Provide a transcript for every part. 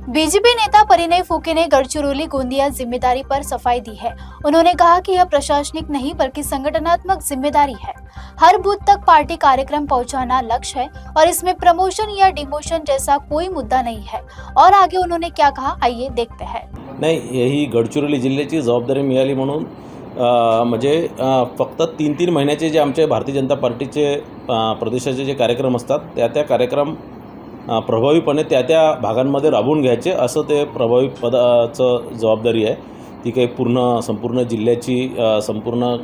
BJP नेता परिणय फूके ने गढ़चिरौली गोंदिया जिम्मेदारी पर सफाई दी है। उन्होंने कहा कि यह प्रशासनिक नहीं बल्कि संगठनात्मक जिम्मेदारी है। हर बूथ तक पार्टी कार्यक्रम पहुंचाना लक्ष्य है और इसमें प्रमोशन या डिमोशन जैसा कोई मुद्दा नहीं है। और आगे उन्होंने क्या कहा, आइए देखते हैं। नाही, ही गडचिरोली जिल्ह्याची जबाबदारी मिळाली म्हणून म्हणजे फक्त 3-3 महिन्याचे जे आमचे भारतीय जनता पार्टीचे प्रदेशाचे जे कार्यक्रम असतात त्या कार्यक्रम प्रभावीपणे त्या भागांमध्ये राबवून घ्यायचे, असं ते प्रभावी पदाचं जबाबदारी आहे। ती काही संपूर्ण जिल्ह्याची संपूर्ण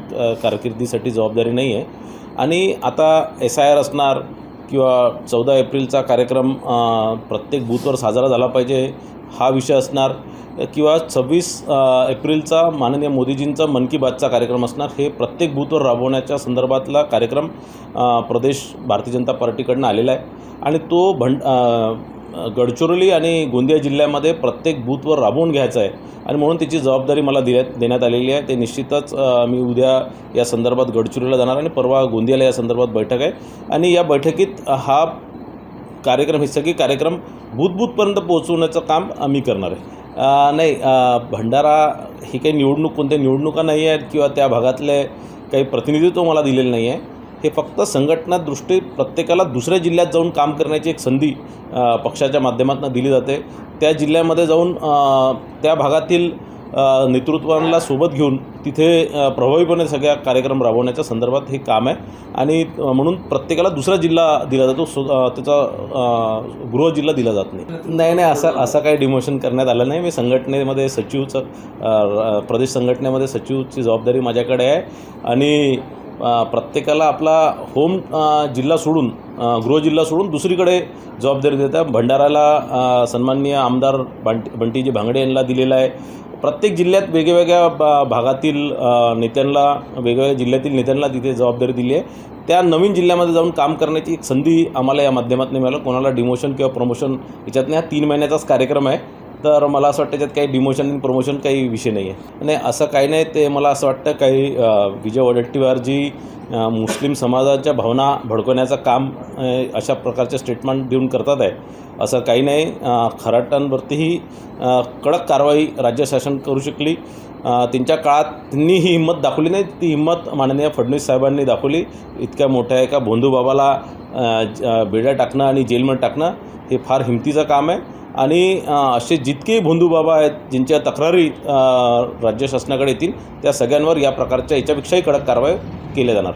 कारकिर्दीसाठी जबाबदारी नाही आहे। आणि आता SIR असणार किंवा 14 एप्रिलचा कार्यक्रम प्रत्येक बूथवर साजरा झाला पाहिजे हा विषय असणार, किंवा 26 एप्रिलचा माननीय मोदीजींचा मन की बातचा कार्यक्रम असणार। हे प्रत्येक बूथवर राबवण्याच्या संदर्भातला कार्यक्रम प्रदेश भारतीय जनता पार्टीकडून आलेला आहे आणि तो गडचिरोली आणि गोंदिया जिल्ह्यामध्ये प्रत्येक बूथवर राबवून घ्यायचा आहे आणि म्हणून त्याची जबाबदारी मला देण्यात आलेली आहे। ते निश्चितच मी उद्या या संदर्भात गडचिरोलीला जाणार आणि परवा गोंदियाला या संदर्भात बैठक आहे आणि या बैठकीत हा कार्यक्रम, हे सगळे कार्यक्रम बूथपर्यंत पोहोचवण्याचं काम आम्ही करणार आहे। नाही, भंडारा ही काही कोणत्या निवडणुका नाही आहेत किंवा त्या भागातले काही प्रतिनिधित्व मला दिलेलं नाही आहे। हे फक्त संघटनादृष्टी प्रत्येकाला दुसऱ्या जिल्ह्यात जाऊन काम करण्याची एक संधी पक्षाच्या माध्यमातून दिली जाते। त्या जिल्ह्यामध्ये जाऊन त्या भागातील नेतृत्वाला सोबत घेऊन तिथे प्रभावीपणे सगळ्या कार्यक्रम राबवण्याच्या संदर्भात हे काम आहे आणि म्हणून प्रत्येकाला दुसरा जिल्हा दिला जातो, त्याचा गृह जिल्हा दिला जात नाही। नाही, असं काही डिमोशन करण्यात आलं नाही। मी संघटनेमध्ये प्रदेश संघटनेमध्ये सचिवची जबाबदारी माझ्याकडे आहे आणि प्रत्येकाला आपला होम जिल्हा सोडून गृह जिल्हा सोडून दुसरीकडे जबाबदारी देतात। भंडाराला सन्माननीय आमदार बंटीजी भांगडे यांना दिलेला आहे। प्रत्येक जिल्ह्यात वेगवेगळ्या भागातील नेत्यांना, वेगवेगळ्या जिल्ह्यातील नेत्यांना तिथे जबाबदारी दिली आहे। त्या नवीन जिल्ह्यामध्ये जाऊन काम करण्याची एक संधी आम्हाला या माध्यमातून मिळालं। कोणाला डिमोशन किंवा प्रमोशन याच्यात नाही, हा 3 महिन्याचाच कार्यक्रम आहे, तर मला असं वाटतं त्याच्यात काही डिमोशन आणि प्रमोशन काही विषय नाही आहे। नाही, असं काही नाही। ते मला असं वाटतं काही विजय वडेट्टीवार जी मुस्लिम समाजाच्या भावना भडकवण्याचं काम अशा प्रकारचे स्टेटमेंट देऊन करतात आहे, असं काही नाही। खराटांवरतीही कडक कारवाई राज्य शासन करू शकली। त्यांच्या काळात त्यांनी ही हिंमत दाखवली नाही, ती हिंमत माननीय फडणवीस साहेबांनी दाखवली। इतक्या मोठ्या एका भोंदूबाबाला बेड्या टाकणं आणि जेलमध्ये टाकणं हे फार हिमतीचं काम आहे आणि असे जितके भोंदूबाबा आहेत ज्यांच्या तक्रारी राज्य शासनाकडे येतील त्या सगळ्यांवर या प्रकारच्या याच्यापेक्षाही कडक कारवाई केल्या जाणार।